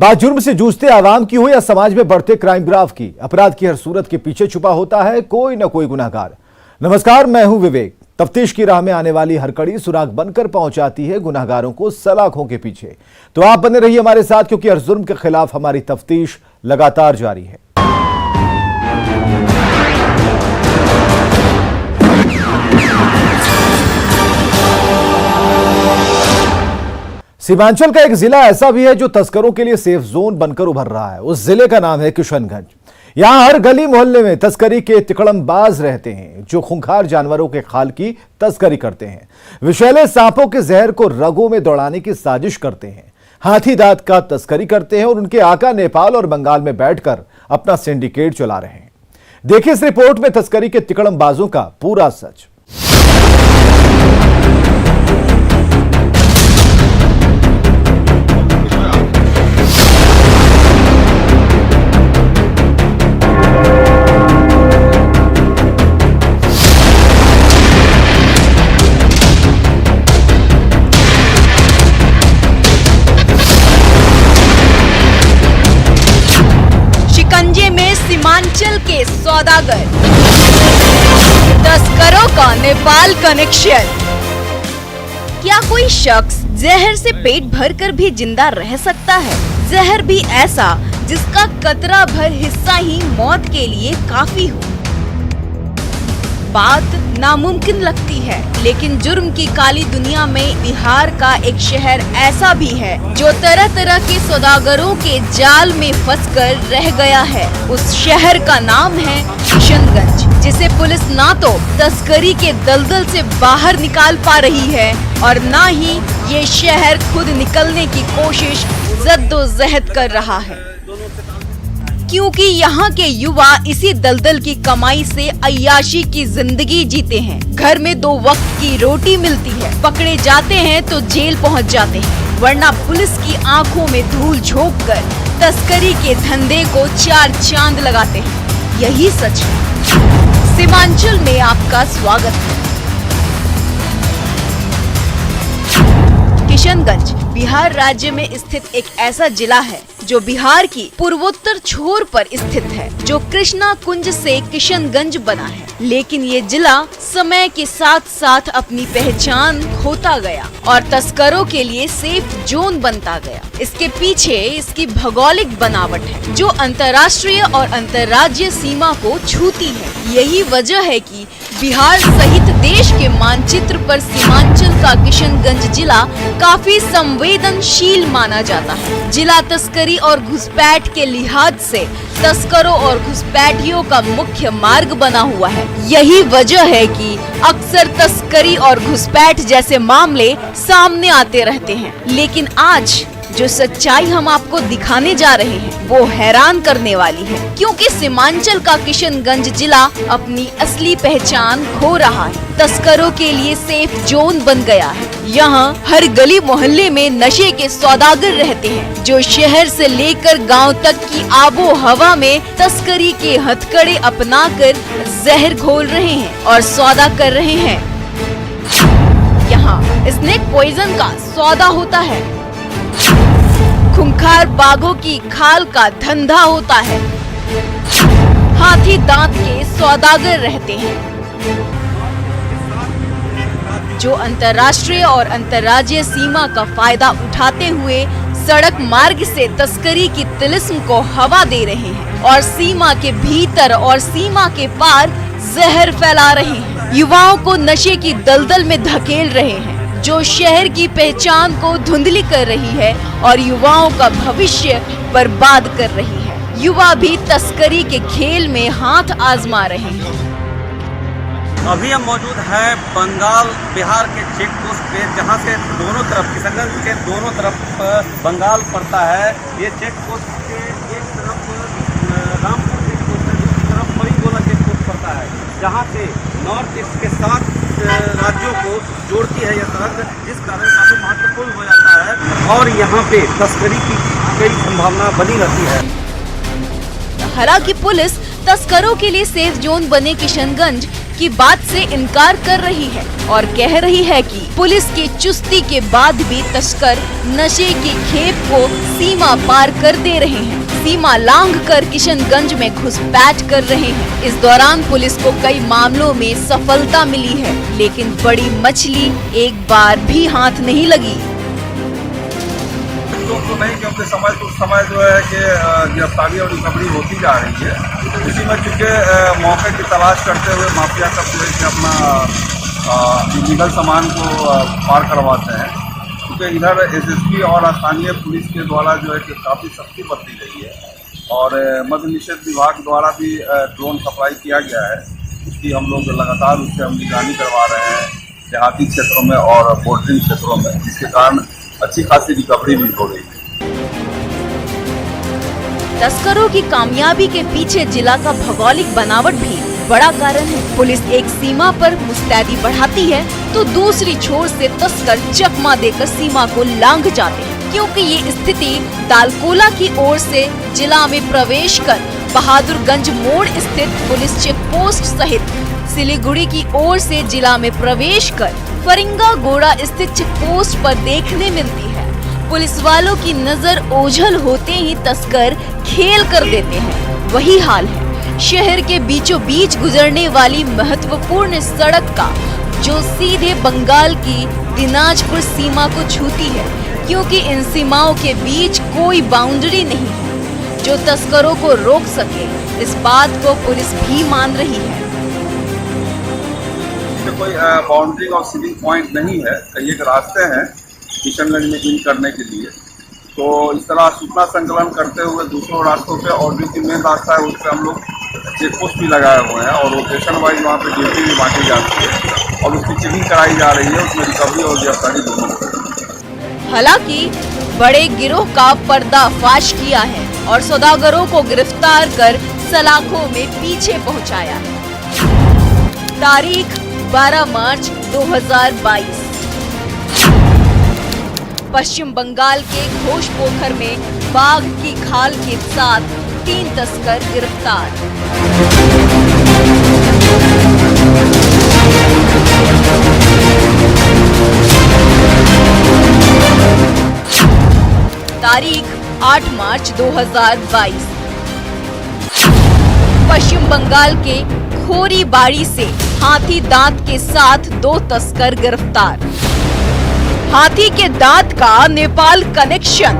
बात जुर्म से जूझते आवाम की हो या समाज में बढ़ते क्राइम ग्राफ की, अपराध की हर सूरत के पीछे छुपा होता है कोई ना कोई गुनाहगार। नमस्कार, मैं हूं विवेक। तफ्तीश की राह में आने वाली हर कड़ी सुराग बनकर पहुंचाती है गुनाहगारों को सलाखों के पीछे। तो आप बने रहिए हमारे साथ, क्योंकि हर जुर्म के खिलाफ हमारी तफ्तीश लगातार जारी है। सीमांचल का एक जिला ऐसा भी है जो तस्करों के लिए सेफ जोन बनकर उभर रहा है। उस जिले का नाम है किशनगंज। यहां हर गली मोहल्ले में तस्करी के तिकड़मबाज रहते हैं जो खूंखार जानवरों के खाल की तस्करी करते हैं, विषैले सांपों के जहर को रगों में दौड़ाने की साजिश करते हैं, हाथी दांत का तस्करी करते हैं और उनके आका नेपाल और बंगाल में बैठकर अपना सिंडिकेट चला रहे हैं। देखिए इस रिपोर्ट में तस्करी के तिकड़मबाजों का पूरा सच। शिकंजे में सीमांचल के सौदागर, तस्करों का नेपाल कनेक्शन। क्या कोई शख्स जहर से पेट भरकर भी जिंदा रह सकता है? जहर भी ऐसा जिसका कतरा भर हिस्सा ही मौत के लिए काफी हो। बात नामुमकिन लगती है, लेकिन जुर्म की काली दुनिया में बिहार का एक शहर ऐसा भी है जो तरह तरह के सौदागरों के जाल में फंसकर रह गया है। उस शहर का नाम है किशनगंज, जिसे पुलिस ना तो तस्करी के दलदल से बाहर निकाल पा रही है और ना ही ये शहर खुद निकलने की कोशिश जद्दोजहद कर रहा है, क्योंकि यहाँ के युवा इसी दलदल की कमाई से अय्याशी की जिंदगी जीते हैं। घर में 2 वक्त की रोटी मिलती है, पकड़े जाते हैं तो जेल पहुँच जाते हैं, वरना पुलिस की आंखों में धूल झोंककर तस्करी के धंधे को 4 चांद लगाते हैं। यही सच है। सीमांचल में आपका स्वागत है। किशनगंज बिहार राज्य में स्थित एक ऐसा जिला है जो बिहार की पूर्वोत्तर छोर पर स्थित है, जो कृष्णा कुंज से किशनगंज बना है। लेकिन ये जिला समय के साथ साथ अपनी पहचान खोता गया और तस्करों के लिए सेफ जोन बनता गया। इसके पीछे इसकी भौगोलिक बनावट है जो अंतर्राष्ट्रीय और अंतर्राज्यीय सीमा को छूती है। यही वजह है कि बिहार सहित देश के मानचित्र पर सीमांचल का किशनगंज जिला काफी संवेदनशील माना जाता है। जिला तस्करी और घुसपैठ के लिहाज से तस्करों और घुसपैठियों का मुख्य मार्ग बना हुआ है। यही वजह है कि अक्सर तस्करी और घुसपैठ जैसे मामले सामने आते रहते हैं। लेकिन आज जो सच्चाई हम आपको दिखाने जा रहे हैं वो हैरान करने वाली है, क्योंकि सीमांचल का किशनगंज जिला अपनी असली पहचान खो रहा है। तस्करों के लिए सेफ जोन बन गया है। यहाँ हर गली मोहल्ले में नशे के सौदागर रहते हैं जो शहर से लेकर गांव तक की आबो हवा में तस्करी के हथकड़े अपनाकर जहर घोल रहे हैं और सौदा कर रहे हैं। यहाँ स्नेक पॉइजन का सौदा होता है, खूंखार बाघों की खाल का धंधा होता है, हाथी दांत के सौदागर रहते हैं जो अंतर्राष्ट्रीय और अंतर्राज्यीय सीमा का फायदा उठाते हुए सड़क मार्ग से तस्करी की तिलिस्म को हवा दे रहे हैं और सीमा के भीतर और सीमा के पार जहर फैला रहे हैं। युवाओं को नशे की दलदल में धकेल रहे हैं जो शहर की पहचान को धुंधली कर रही है और युवाओं का भविष्य बर्बाद कर रही है। युवा भी तस्करी के खेल में हाथ आजमा रहे हैं। अभी हम मौजूद है बंगाल बिहार के चेक पोस्ट पे, जहाँ से दोनों तरफ किशनगंज के दोनों तरफ बंगाल पड़ता है। ये चेक पोस्ट के एक तरफ रामपुर चेक पोस्ट है, दूसरी तरफ परिगोला चेक पोस्ट पड़ता है, जहाँ से नॉर्थ ईस्ट के 7 राज्यों को जोड़ती है यह सड़क, जिस कारण काफी महत्वपूर्ण हो जाता है और यहाँ पे तस्करी की कई संभावना बनी रहती है। हालांकि पुलिस तस्करों के लिए सेफ जोन बने किशनगंज की बात से इनकार कर रही है और कह रही है कि पुलिस की चुस्ती के बाद भी तस्कर नशे की खेप को सीमा पार कर दे रहे हैं, सीमा लांघकर किशनगंज में घुसपैठ कर रहे हैं। इस दौरान पुलिस को कई मामलों में सफलता मिली है, लेकिन बड़ी मछली एक बार भी हाथ नहीं लगी। तो नहीं, क्योंकि समय जो है कि गिरफ्तारी और रिकवरी होती जा रही है। इसी में चूँकि मौके की तलाश करते हुए माफिया सब जो है कि अपना इलीगल सामान को पार करवाते हैं, क्योंकि इधर एसएसपी और स्थानीय पुलिस के द्वारा जो है कि काफ़ी सख्ती बरती गई है और मद्य निषेध विभाग द्वारा भी ड्रोन सप्लाई किया गया है। उसकी हम लोग लगातार उससे हम निगरानी करवा रहे हैं देहाती क्षेत्रों में और बोर्डरिंग क्षेत्रों में, जिसके कारण अच्छी खासी रिकवरी भी हो रही है। तस्करों की कामयाबी के पीछे जिला का भौगोलिक बनावट भी बड़ा कारण है। पुलिस एक सीमा पर मुस्तैदी बढ़ाती है तो दूसरी छोर से तस्कर चकमा देकर सीमा को लांघ जाते हैं, क्योंकि ये स्थिति दालकोला की ओर से जिला में प्रवेश कर बहादुरगंज मोड़ स्थित पुलिस चेक पोस्ट सहित सिलीगुड़ी की ओर से जिला में प्रवेश कर फरिंगागोड़ा स्थित चेक पोस्ट पर देखने मिलती है। पुलिस वालों की नजर ओझल होते ही तस्कर खेल कर देते हैं। वही हाल है शहर के बीचों बीच गुजरने वाली महत्वपूर्ण सड़क का, जो सीधे बंगाल की दिनाजपुर सीमा को छूती है, क्योंकि इन सीमाओं के बीच कोई बाउंड्री नहीं है जो तस्करों को रोक सके। इस बात को पुलिस भी मान रही है। कोई बाउंड्री और सीलिंग पॉइंट नहीं है, कई एक रास्ते हैं किशनगंज में इन करने के लिए। तो इस तरह सूचना संकलन करते हुए दूसरों रास्तों पे और जो कि मेन रास्ता है उस पर हम लोग चेक पोस्ट भी लगाए हुए हैं और रोटेशन वाइज वहाँ पे ड्यूटी भी बांटी जाती है और उसकी चेकिंग कराई जा रही है। उसमें रिकवरी और गिरफ्तारी दोनों। हालांकि बड़े गिरोह का पर्दाफाश किया है और सौदागरों को गिरफ्तार कर सलाखों में पीछे पहुंचाया है। तारीख 12 मार्च 2022। पश्चिम बंगाल के घोषपोखर में बाघ की खाल के साथ 3 तस्कर गिरफ्तार। तारीख 8 मार्च 2022। पश्चिम बंगाल के खोरीबाड़ी से हाथी दांत के साथ 2 तस्कर गिरफ्तार। हाथी के दांत का नेपाल कनेक्शन।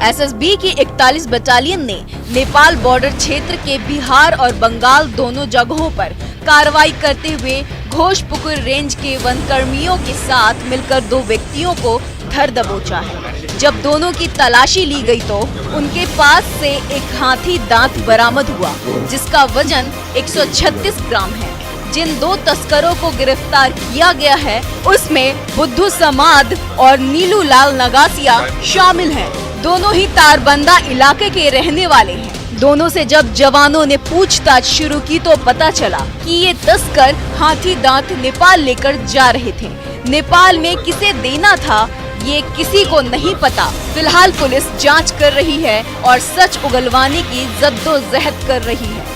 एसएसबी की 41 बटालियन ने नेपाल बॉर्डर क्षेत्र के बिहार और बंगाल दोनों जगहों पर कार्रवाई करते हुए घोषपुकुर रेंज के वनकर्मियों के साथ मिलकर 2 व्यक्तियों को धर दबोचा है। जब दोनों की तलाशी ली गई तो उनके पास से एक हाथी दांत बरामद हुआ, जिसका वजन 136 ग्राम है। जिन 2 तस्करों को गिरफ्तार किया गया है उसमें बुद्धू समाद और नीलू लाल नगासिया शामिल हैं। दोनों ही तारबंदा इलाके के रहने वाले हैं। दोनों से जब जवानों ने पूछताछ शुरू की तो पता चला कि ये तस्कर हाथी दांत नेपाल लेकर जा रहे थे। नेपाल में किसे देना था ये किसी को नहीं पता। फिलहाल पुलिस जांच कर रही है और सच उगलवाने की जद्दोजहद कर रही है।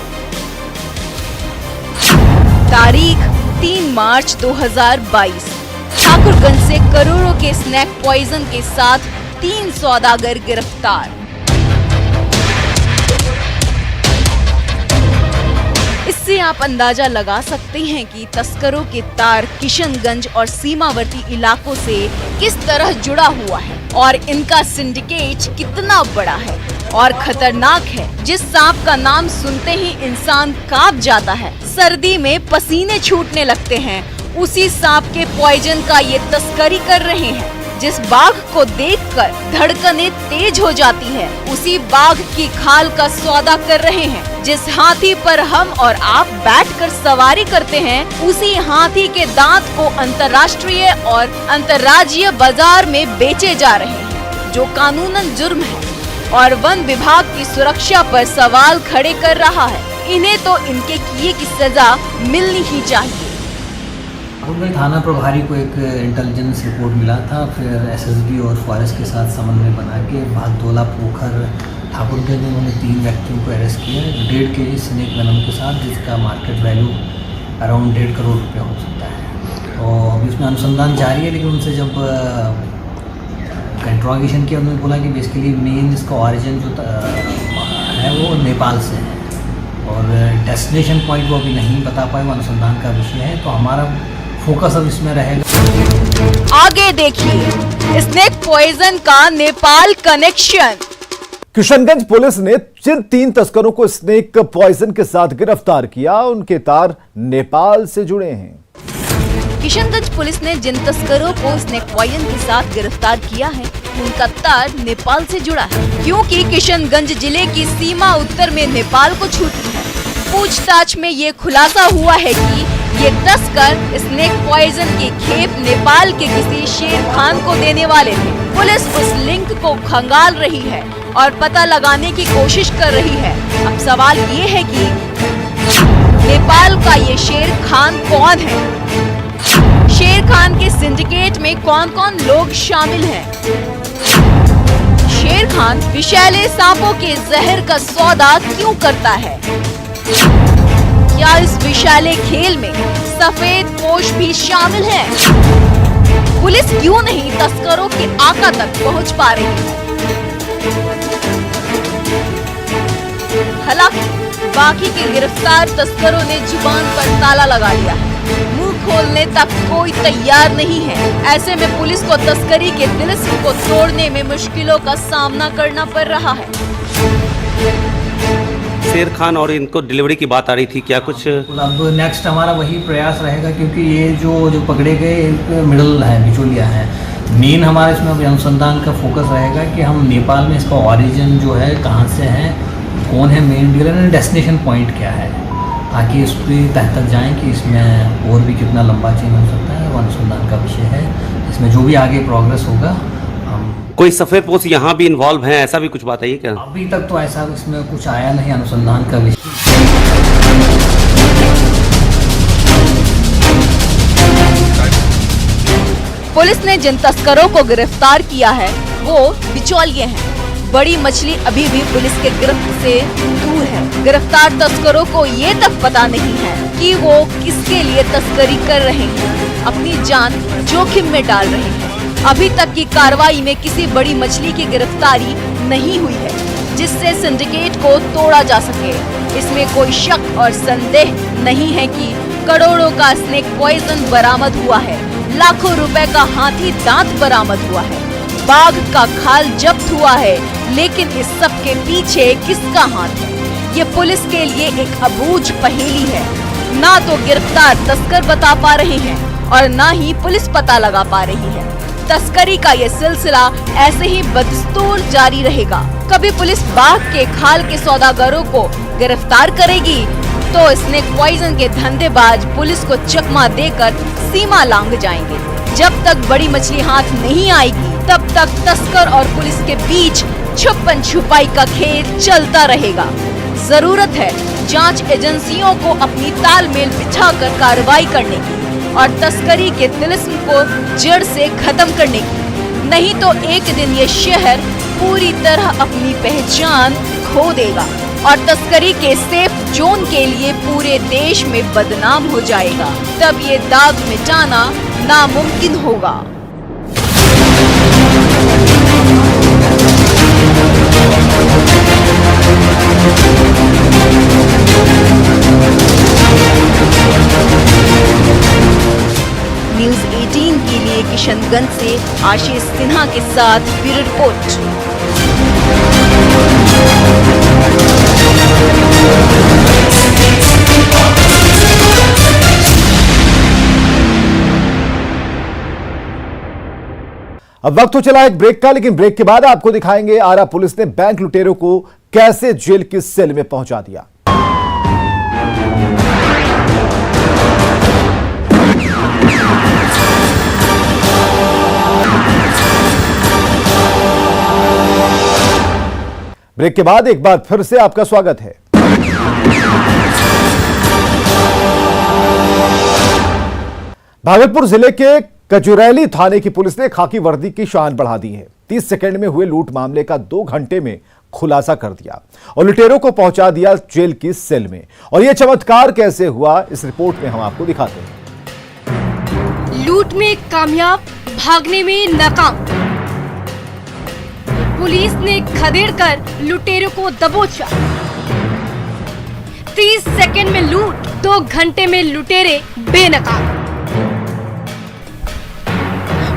तारीख 3 मार्च 2022। ठाकुरगंज से करोड़ों के स्नैक पॉइजन के साथ 3 सौदागर गिरफ्तार। इससे आप अंदाजा लगा सकते हैं कि तस्करों के तार किशनगंज और सीमावर्ती इलाकों से किस तरह जुड़ा हुआ है और इनका सिंडिकेट कितना बड़ा है और खतरनाक है, जिस सांप का नाम सुनते ही इंसान कांप जाता है, सर्दी में पसीने छूटने लगते हैं, उसी सांप के पॉइजन का ये तस्करी कर रहे हैं। जिस बाघ को देखकर धड़कनें तेज हो जाती है, उसी बाघ की खाल का सौदा कर रहे हैं। जिस हाथी पर हम और आप बैठकर सवारी करते हैं, उसी हाथी के दांत को अंतर्राष्ट्रीय और अंतर्राज्यीय बाजार में बेचे जा रहे हैं, जो कानूनन जुर्म है और वन विभाग की सुरक्षा पर सवाल खड़े कर रहा है। इन्हें तो इनके किए की सजा मिलनी ही चाहिए। ठाकुरगंज थाना प्रभारी को एक इंटेलिजेंस रिपोर्ट मिला था, फिर एसएसबी और फॉरेस्ट के साथ समन्वय बना के भागदोला पोखर ठाकुरगंज में उन्होंने 3 व्यक्तियों को अरेस्ट किया 1.5 kg स्नेक वेनम के साथ, जिसका मार्केट वैल्यू अराउंड 1.5 करोड़ रुपया हो सकता है। तो अभी इसमें अनुसंधान जारी है, लेकिन उनसे जब इंट्रोगेशन किया उन्होंने बोला कि बेसिकली मेन इसका ऑरिजिन जो है वो नेपाल से है और डेस्टिनेशन पॉइंट वो अभी नहीं बता पाए, वो अनुसंधान का विषय है। तो हमारा फोकस अब इसमें रहेगा। आगे देखिए स्नेक पॉइजन का नेपाल कनेक्शन। किशनगंज पुलिस ने जिन 3 तस्करों को स्नेक पॉइजन के साथ गिरफ्तार किया, उनके तार नेपाल से जुड़े हैं। किशनगंज पुलिस ने जिन तस्करों को स्नेक पॉइजन के साथ गिरफ्तार किया है, उनका तार नेपाल से जुड़ा है, क्योंकि किशनगंज जिले की सीमा उत्तर में नेपाल को छूती है। पूछताछ में ये खुलासा हुआ है कि ये तस्कर स्नेक पॉइजन की खेप नेपाल के किसी शेर खान को देने वाले थे। पुलिस उस लिंक को खंगाल रही है और पता लगाने की कोशिश कर रही है। अब सवाल ये है कि नेपाल का ये शेर खान कौन है? शेर खान के सिंडिकेट में कौन कौन लोग शामिल हैं? शेर खान विषैले सांपों के जहर का सौदा क्यों करता है? क्या इस विषैले खेल में सफेद पोश भी शामिल है? पुलिस क्यों नहीं तस्करों के आका तक पहुंच पा रही है? हालांकि बाकी के गिरफ्तार तस्करों ने जुबान पर ताला लगा लिया है, मुंह खोलने तक कोई तैयार नहीं है। ऐसे में पुलिस को तस्करी के तिलिस्म को तोड़ने में मुश्किलों का सामना करना पड़ रहा है। शेर खान और इनको डिलीवरी की बात आ रही थी, क्या कुछ? अब नेक्स्ट हमारा वही प्रयास रहेगा, क्योंकि ये जो पकड़े गए एक मिडल है, बिचौलिया है। मेन हमारा इसमें अनुसंधान का फोकस रहेगा कि हम नेपाल में इसका ओरिजिन जो है कहाँ से है, कौन है main dealer and destination point क्या है, ताकि इसकी तह तक जाएँ कि इसमें और भी कितना लंबा चेन हो सकता है। वो अनुसंधान का विषय है, इसमें जो भी आगे प्रोग्रेस होगा। कोई सफेद पोस्ट यहाँ भी इन्वॉल्व है, ऐसा भी कुछ बात है क्या? अभी तक तो ऐसा इसमें कुछ आया नहीं अनुसंधान का विषय। पुलिस ने जिन तस्करों को गिरफ्तार किया है वो बिचौलिए हैं। बड़ी मछली अभी भी पुलिस के गिरफ्त से दूर है। गिरफ्तार तस्करों को ये तक पता नहीं है कि वो किसके लिए तस्करी कर रहे हैं, अपनी जान जोखिम में डाल रहे हैं। अभी तक की कार्रवाई में किसी बड़ी मछली की गिरफ्तारी नहीं हुई है जिससे सिंडिकेट को तोड़ा जा सके। इसमें कोई शक और संदेह नहीं है कि करोड़ों का स्नेक पॉइजन बरामद हुआ है, लाखों रुपए का हाथी दांत बरामद हुआ है, बाघ का खाल जब्त हुआ है। लेकिन इस सब के पीछे किसका हाथ है, ये पुलिस के लिए एक अबूझ पहेली है। ना तो गिरफ्तार तस्कर बता पा रहे हैं और ना ही पुलिस पता लगा पा रही है। तस्करी का ये सिलसिला ऐसे ही बदस्तूर जारी रहेगा। कभी पुलिस बाघ के खाल के सौदागरों को गिरफ्तार करेगी तो स्नेक पॉइजन के धंधेबाज पुलिस को चकमा देकर सीमा लांघ जाएंगे। जब तक बड़ी मछली हाथ नहीं आएगी तब तक तस्कर और पुलिस के बीच छुपन छुपाई का खेल चलता रहेगा। जरूरत है जांच एजेंसियों को अपनी तालमेल बिछाकर कार्रवाई करने की और तस्करी के तिलिस्म को जड़ से खत्म करने की। नहीं तो एक दिन ये शहर पूरी तरह अपनी पहचान खो देगा और तस्करी के सेफ जोन के लिए पूरे देश में बदनाम हो जाएगा। तब ये दाग मिटाना नामुमकिन होगा। न्यूज़ 18 के लिए किशनगंज से आशीष सिन्हा के साथ ब्यूरो रिपोर्ट। अब वक्त हो चला एक ब्रेक का, लेकिन ब्रेक के बाद आपको दिखाएंगे आरा पुलिस ने बैंक लुटेरों को कैसे जेल की सेल में पहुंचा दिया। ब्रेक के बाद एक बार फिर से आपका स्वागत है। भागलपुर जिले के कचुरैली थाने की पुलिस ने खाकी वर्दी की शान बढ़ा दी है। 30 सेकंड में हुए लूट मामले का 2 घंटे में खुलासा कर दिया और लुटेरों को पहुंचा दिया जेल की सेल में। और यह चमत्कार कैसे हुआ, इस रिपोर्ट में हम आपको दिखाते हैं। लूट में कामयाब, भागने में नाकाम। पुलिस ने खदेड़कर लुटेरों को दबोचा। 30 सेकंड में लूट, 2 घंटे में लुटेरे बेनकाब।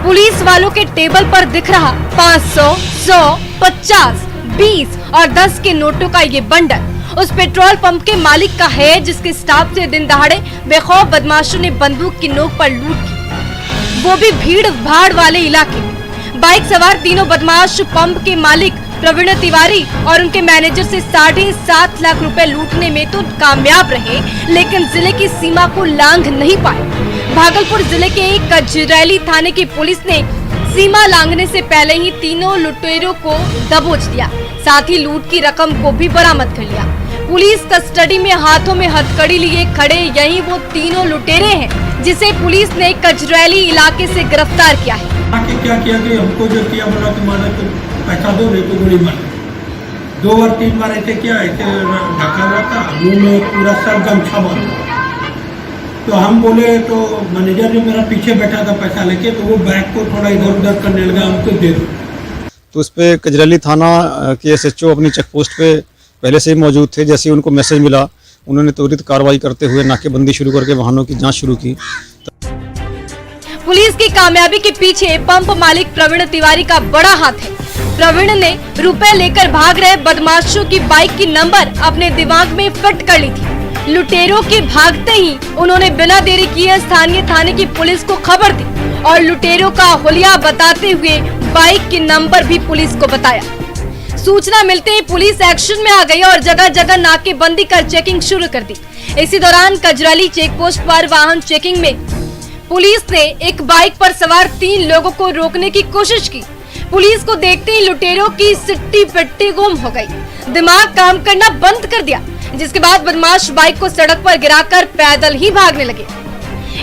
पुलिस वालों के टेबल पर दिख रहा 500, 100, 50, 20 और 10 के नोटों का ये बंडल उस पेट्रोल पंप के मालिक का है जिसके स्टाफ से दिन दहाड़े बेखौफ बदमाशों ने बंदूक की नोक पर लूट की, वो भी भीड़ भाड़ वाले इलाके में। बाइक सवार तीनों बदमाश पंप के मालिक प्रवीण तिवारी और उनके मैनेजर से 7.5 लाख रुपए लूटने में तो कामयाब रहे, लेकिन जिले की सीमा को लांघ नहीं पाए। भागलपुर जिले के कजरैली थाने की पुलिस ने सीमा लांघने से पहले ही तीनों लुटेरों को दबोच दिया, साथ ही लूट की रकम को भी बरामद कर लिया। पुलिस कस्टडी में हाथों में हथकड़ी लिए खड़े यही वो तीनों लुटेरे हैं जिसे पुलिस ने कजरैली इलाके से गिरफ्तार किया है। आके क्या किया कि हमको जो किया बोला कि मारा तो पैसा दो, नहीं तो गोली मार। 2 बार 3 बार ऐसे किया, ऐसे ढका हुआ था, मुंह में पूरा सर गमछा बांधा। तो हम बोले, तो मैनेजर जो मेरा पीछे बैठा था पैसा लेके, तो वो बैग को थोड़ा इधर उधर करने लगा, हमको दे दो। तो उस पर कजरैली थाना के SHO अपनी चेक पोस्ट पे पहले से ही मौजूद थे। जैसे ही उनको मैसेज मिला, उन्होंने त्वरित कार्रवाई करते हुए नाकेबंदी शुरू करके वाहनों की जांच शुरू की। पुलिस की कामयाबी के पीछे पंप मालिक प्रवीण तिवारी का बड़ा हाथ है। प्रवीण ने रुपए लेकर भाग रहे बदमाशों की बाइक की नंबर अपने दिमाग में फिट कर ली थी। लुटेरों के भागते ही उन्होंने बिना देरी किए स्थानीय थाने की पुलिस को खबर दी और लुटेरों का हुलिया बताते हुए बाइक के नंबर भी पुलिस को बताया। सूचना मिलते ही पुलिस एक्शन में आ गई और जगह जगह नाकेबंदी कर चेकिंग शुरू कर दी। इसी दौरान कजरैली चेक पोस्ट पर वाहन चेकिंग में पुलिस ने एक बाइक पर सवार 3 लोगों को रोकने की कोशिश की। पुलिस को देखते ही लुटेरों की सिट्टी पिट्टी गुम हो गई, दिमाग काम करना बंद कर दिया, जिसके बाद बदमाश बाइक को सड़क पर गिराकर पैदल ही भागने लगे।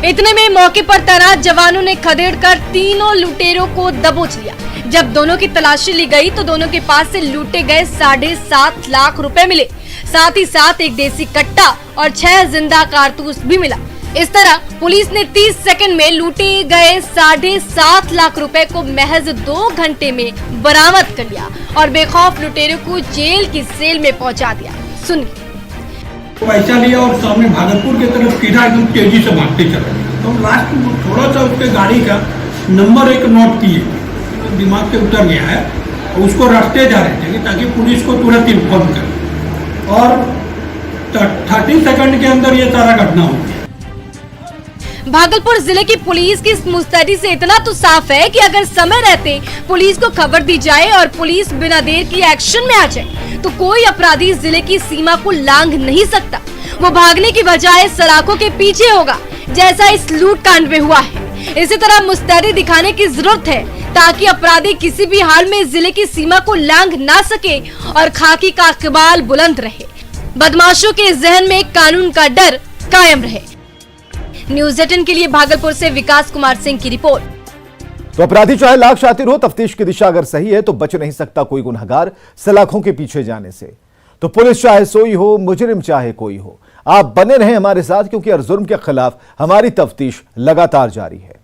इतने में मौके पर तैनात जवानों ने खदेड़कर तीनों लुटेरों को दबोच लिया। जब दोनों की तलाशी ली गई तो दोनों के पास से लूटे गए 7.5 लाख रुपए मिले, साथ ही साथ एक देसी कट्टा और 6 जिंदा कारतूस भी मिला। इस तरह पुलिस ने 30 सेकंड में लूटे गए 7.5 लाख रुपए को महज 2 घंटे में बरामद कर लिया और बेखौफ लुटेरों को जेल की सेल में पहुंचा दिया। सुनिए। पैसा लिया और सामने भागलपुर की तरफ सीधा एकदम तेजी से भागते चले। तो लास्ट में थोड़ा सा उसके गाड़ी का नंबर एक नोट किए, तो दिमाग से उतर गया है, उसको रास्ते जा रहे थे ताकि पुलिस को तुरंत इन्फॉर्म करें और 30 सेकंड के अंदर ये सारा घटना हो गया। भागलपुर जिले की पुलिस की मुस्तैदी से इतना तो साफ है कि अगर समय रहते पुलिस को खबर दी जाए और पुलिस बिना देर की एक्शन में आ जाए तो कोई अपराधी जिले की सीमा को लांघ नहीं सकता। वो भागने की बजाय सलाखों के पीछे होगा, जैसा इस लूट कांड में हुआ है। इसी तरह मुस्तैदी दिखाने की जरूरत है ताकि अपराधी किसी भी हाल में जिले की सीमा को लांघ ना सके और खाकी का इकबाल बुलंद रहे, बदमाशों के जहन में कानून का डर कायम रहे। न्यूज़ 18 के लिए भागलपुर से विकास कुमार सिंह की रिपोर्ट। तो अपराधी चाहे लाख शातिर हो, तफ्तीश की दिशा अगर सही है तो बच नहीं सकता कोई गुनहगार सलाखों के पीछे जाने से। तो पुलिस चाहे सोई हो, मुजरिम चाहे कोई हो, आप बने रहें हमारे साथ, क्योंकि हर जुर्म के खिलाफ हमारी तफ्तीश लगातार जारी है।